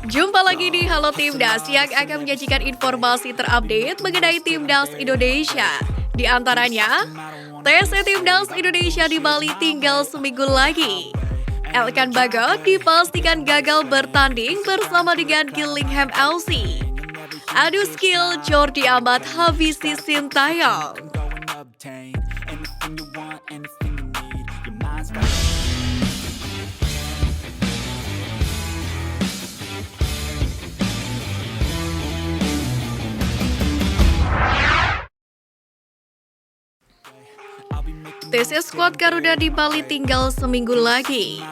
Jumpa lagi di Halo Timnas yang akan menyajikan informasi terupdate mengenai Timnas Indonesia. Di antaranya, tes Timnas Indonesia di Bali tinggal seminggu lagi. Elkan Bagot dipastikan gagal bertanding bersama dengan Gillingham FC. Adu skill Jordi Amat habisi Sintayong. Tes skuad Garuda di Bali tinggal seminggu lagi.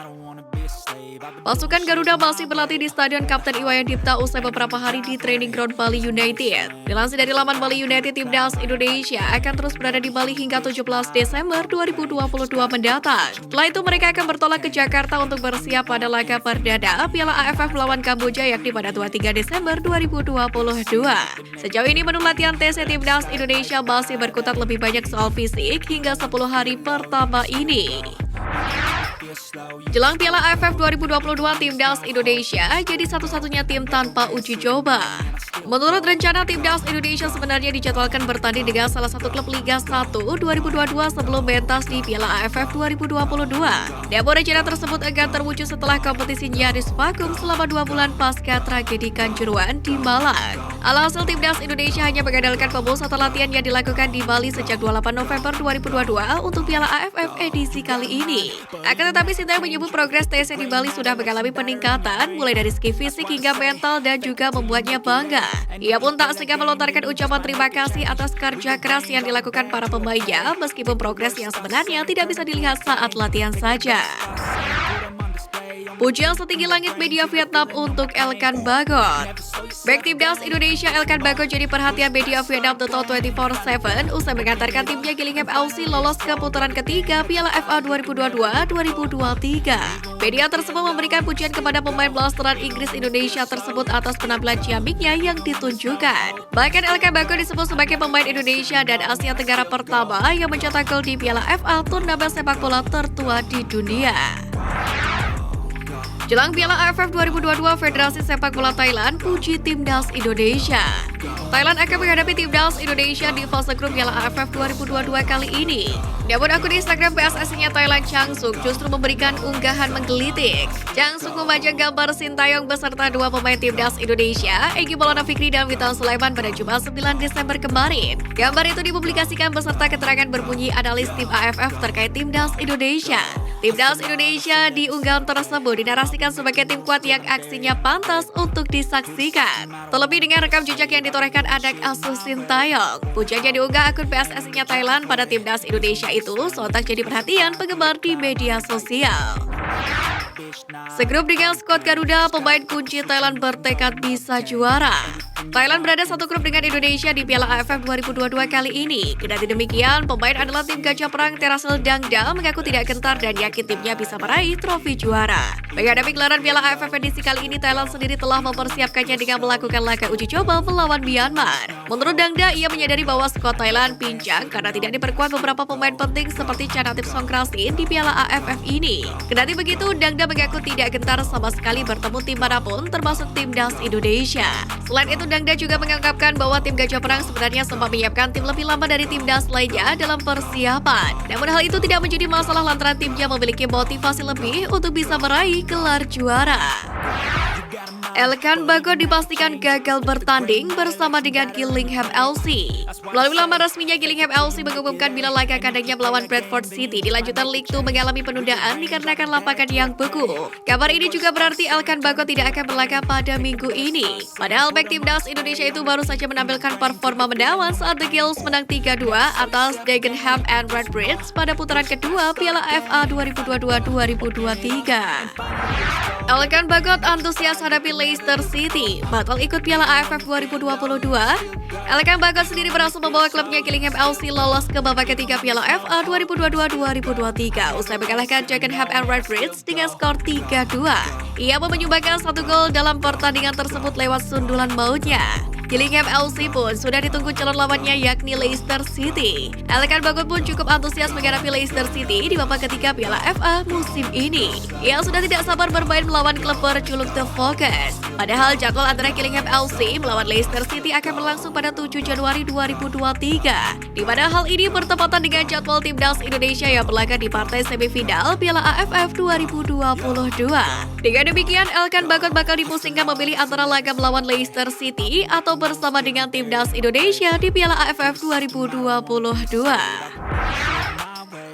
Pasukan Garuda masih berlatih di Stadion Kapten Iwayan Dipta usai beberapa hari di training ground Bali United. Dilansir dari laman Bali United, Timnas Indonesia akan terus berada di Bali hingga 17 Desember 2022 mendatang. Setelah itu mereka akan bertolak ke Jakarta untuk bersiap pada laga perdana Piala AFF melawan Kamboja yakni pada 23 Desember 2022. Sejauh ini menu latihan tes Timnas Indonesia masih berkutat lebih banyak soal fisik hingga 10 hari pertama ini. Jelang Piala AFF 2022, Timnas Indonesia jadi satu-satunya tim tanpa uji coba. Menurut rencana, Timnas Indonesia sebenarnya dijadwalkan bertanding dengan salah satu klub Liga 1 2022 sebelum pentas di Piala AFF 2022. Namun rencana tersebut akan terwujud setelah kompetisi nyaris vakum selama 2 bulan pasca tragedi Kanjuruhan di Malang. Alhasil Timnas Indonesia hanya mengandalkan pemusatan latihan yang dilakukan di Bali sejak 28 November 2022 untuk Piala AFF edisi kali ini. Akan tetapi Sintayong menyebut progres TSC di Bali sudah mengalami peningkatan mulai dari segi fisik hingga mental dan juga membuatnya bangga. Ia pun tak segan melontarkan ucapan terima kasih atas kerja keras yang dilakukan para pemainnya meskipun progres yang sebenarnya tidak bisa dilihat saat latihan saja. Pujian setinggi langit media Vietnam untuk Elkan Bagot. Bek Timnas Indonesia Elkan Bagot jadi perhatian media Vietnam Total 24/7 usai mengantarkan timnya Gillingham FC lolos ke putaran ketiga Piala FA 2022-2023. Media tersebut memberikan pujian kepada pemain blasteran Inggris Indonesia tersebut atas penampilan ciamiknya yang ditunjukkan. Bahkan Elkan Bagot disebut sebagai pemain Indonesia dan Asia Tenggara pertama yang mencetak gol di Piala FA, turnamen sepak bola tertua di dunia. Jelang Piala AFF 2022, Federasi Sepak Bola Thailand puji Timnas Indonesia. Thailand akan menghadapi Timnas Indonesia di fase grup Piala AFF 2022 kali ini. Namun akun Instagram PSSI-nya Thailand Chang Suk justru memberikan unggahan menggelitik. Chang Suk memajang gambar Sintayong beserta 2 pemain Timnas Indonesia, Egy Maulana Fikri dan Witan Sulaiman pada Jumat 9 Desember kemarin. Gambar itu dipublikasikan beserta keterangan berbunyi analis tim AFF terkait Timnas Indonesia. Timnas Indonesia di unggahan tersebut dinarasikan sebagai tim kuat yang aksinya pantas untuk disaksikan. Terlebih dengan rekam jejak yang ditorehkan anak asuh Sintayong. Pujian yang diunggah akun PSSI-nya Thailand pada Timnas Indonesia itu sontak jadi perhatian penggemar di media sosial. Segrup dengan skuad Garuda, pemain kunci Thailand bertekad bisa juara. Thailand berada satu grup dengan Indonesia di Piala AFF 2022 kali ini. Kendati demikian, pemain andalan tim Gajah Perang Terasil Dangda mengaku tidak gentar dan yakin timnya bisa meraih trofi juara. Menghadapi gelaran Piala AFF edisi kali ini, Thailand sendiri telah mempersiapkannya dengan melakukan laga uji coba melawan Myanmar. Menurut Dangda, ia menyadari bahwa skuad Thailand pincang karena tidak diperkuat beberapa pemain penting seperti Chanatip Songkrasin di Piala AFF ini. Kendati begitu, Dangda mengaku tidak gentar sama sekali bertemu tim manapun termasuk Timnas Indonesia. Selain itu, Dangda juga mengungkapkan bahwa tim Gajah Perang sebenarnya sempat menyiapkan tim lebih lama dari timnas lainnya dalam persiapan. Namun hal itu tidak menjadi masalah lantaran timnya memiliki motivasi lebih untuk bisa meraih gelar juara. Elkan Bagot dipastikan gagal bertanding bersama dengan Gillingham FC. Melalui laman resminya, Gillingham FC mengumumkan bila laga kandangnya melawan Bradford City di lanjutan League 2 mengalami penundaan dikarenakan lapangan yang beku. Kabar ini juga berarti Elkan Bagot tidak akan berlaga pada minggu ini. Padahal bek Timnas Indonesia itu baru saja menampilkan performa menawan saat The Gills menang 3-2 atas Dagenham and Redbridge pada putaran kedua Piala FA 2022-2023. Elkan Bagot antusias hadapi Leicester City, batal ikut Piala AFF 2022. Elkan Bagot sendiri berhasil membawa klubnya Gillingham FC lolos ke babak ketiga Piala FA 2022-2023 usai mengalahkan Dagenham and Redbridge dengan skor 3-2. Ia pun menyumbangkan 1 gol dalam pertandingan tersebut lewat sundulan mautnya. Gillingham FC pun sudah ditunggu calon lawannya yakni Leicester City. Elkan Bagot pun cukup antusias menghadapi Leicester City di babak ketiga Piala FA musim ini. Ia sudah tidak sabar bermain melawan klub berjuluk The Fockers. Padahal jadwal antara Gillingham FC melawan Leicester City akan berlangsung pada 7 Januari 2023. Di mana hal ini bertepatan dengan jadwal timnas Indonesia yang berlaga di partai semifinal Piala AFF 2022. Dengan demikian, Elkan Bagot bakal dipusingkan memilih antara laga melawan Leicester City atau bersama dengan timnas Indonesia di Piala AFF 2022.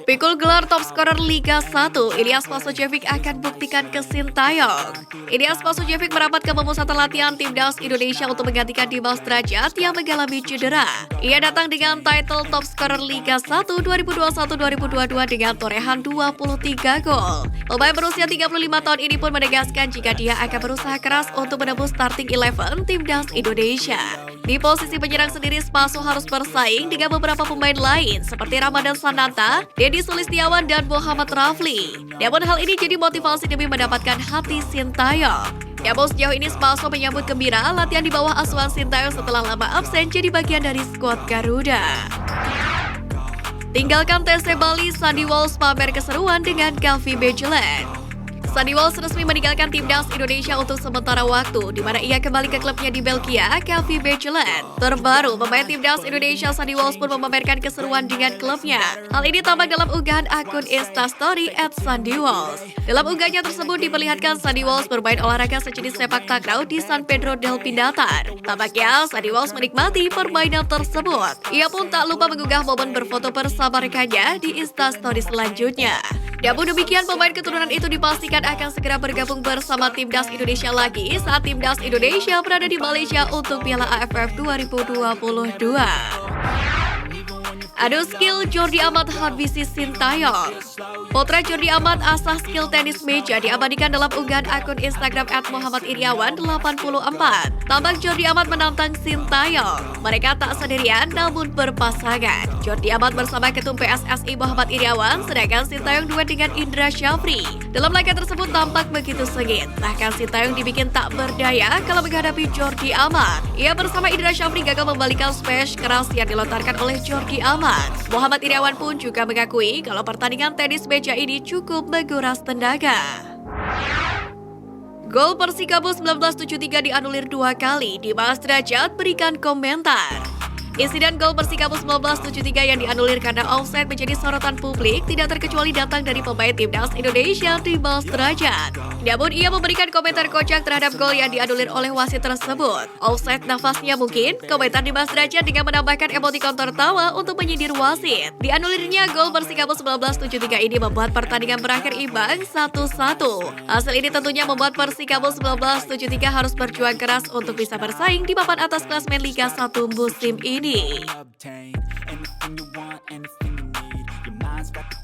Pikul gelar top scorer Liga 1, Ilyas Pasojevic akan buktikan ke Sintayong. Ilyas Pasojevic merapat ke pemusatan latihan timnas Indonesia untuk menggantikan Dimas Drajat yang mengalami cedera. Ia datang dengan title top scorer Liga 1 2021-2022 dengan torehan 23 gol. Pemain berusia 35 tahun ini pun menegaskan jika dia akan berusaha keras untuk menembus starting 11 timnas Indonesia. Di posisi penyerang sendiri, Spaso harus bersaing dengan beberapa pemain lain seperti Ramadan Sananta, Deddy Sulistiawan, dan Muhammad Rafli. Namun hal ini jadi motivasi demi mendapatkan hati Sintayong. Namun sejauh ini Spaso menyambut gembira latihan di bawah asuhan Sintayong setelah lama absen jadi bagian dari skuad Garuda. Tinggalkan TC Bali, Sandy Walsh pamer keseruan dengan Calvi Bejelan. Sandy Walsh resmi meninggalkan timnas Indonesia untuk sementara waktu, di mana ia kembali ke klubnya di Belgia, Calvi Bejelan. Terbaru, pemain timnas Indonesia Sandy Walsh pun memamerkan keseruan dengan klubnya. Hal ini tampak dalam unggahan akun Instastory @SandyWalsh. Dalam unggahannya tersebut diperlihatkan Sandy Walsh bermain olahraga sejenis sepak takraw di San Pedro del Pinatar. Tampaknya Sandy Walsh menikmati permainan tersebut. Ia pun tak lupa mengunggah momen berfoto bersama rekannya di Instastory selanjutnya. Namun demikian, pemain keturunan itu dipastikan akan segera bergabung bersama timnas Indonesia lagi saat timnas Indonesia berada di Malaysia untuk Piala AFF 2022. Adu skill Jordi Amat habisi Sintayong. Potret Jordi Amat asah skill tenis meja diabadikan dalam unggahan akun Instagram @muhammadiriawan84. Tampak Jordi Amat menantang Sintayong. Mereka tak sendirian namun berpasangan. Jordi Amat bersama Ketum PSSI Muhammad Iriawan, sedangkan Sintayong duet dengan Indra Syafri. Dalam laga tersebut tampak begitu sengit. Bahkan Sintayong dibikin tak berdaya kalau menghadapi Jordi Amat. Ia bersama Indra Syafri gagal membalikan smash keras yang dilontarkan oleh Jordi Amat. Muhammad Iriawan pun juga mengakui kalau pertandingan tenis meja ini cukup menguras tenaga. Gol Persikabo 1973 dianulir 2 kali, Dimas Drajat berikan komentar. Insiden gol Persikabo 1973 yang dianulir karena offside menjadi sorotan publik tidak terkecuali datang dari pemain timnas Indonesia Dimas Drajat. Namun ia memberikan komentar kocak terhadap gol yang dianulir oleh wasit tersebut. Offside nafasnya mungkin, komentar Dimas Drajat dengan menambahkan emotikon tertawa untuk menyindir wasit. Dianulirnya gol Persikabo 1973 ini membuat pertandingan berakhir imbang 1-1. Hasil ini tentunya membuat Persikabo 1973 harus berjuang keras untuk bisa bersaing di papan atas klasemen Liga 1 musim ini. Obtain anything you want, anything you need. Your mind's got the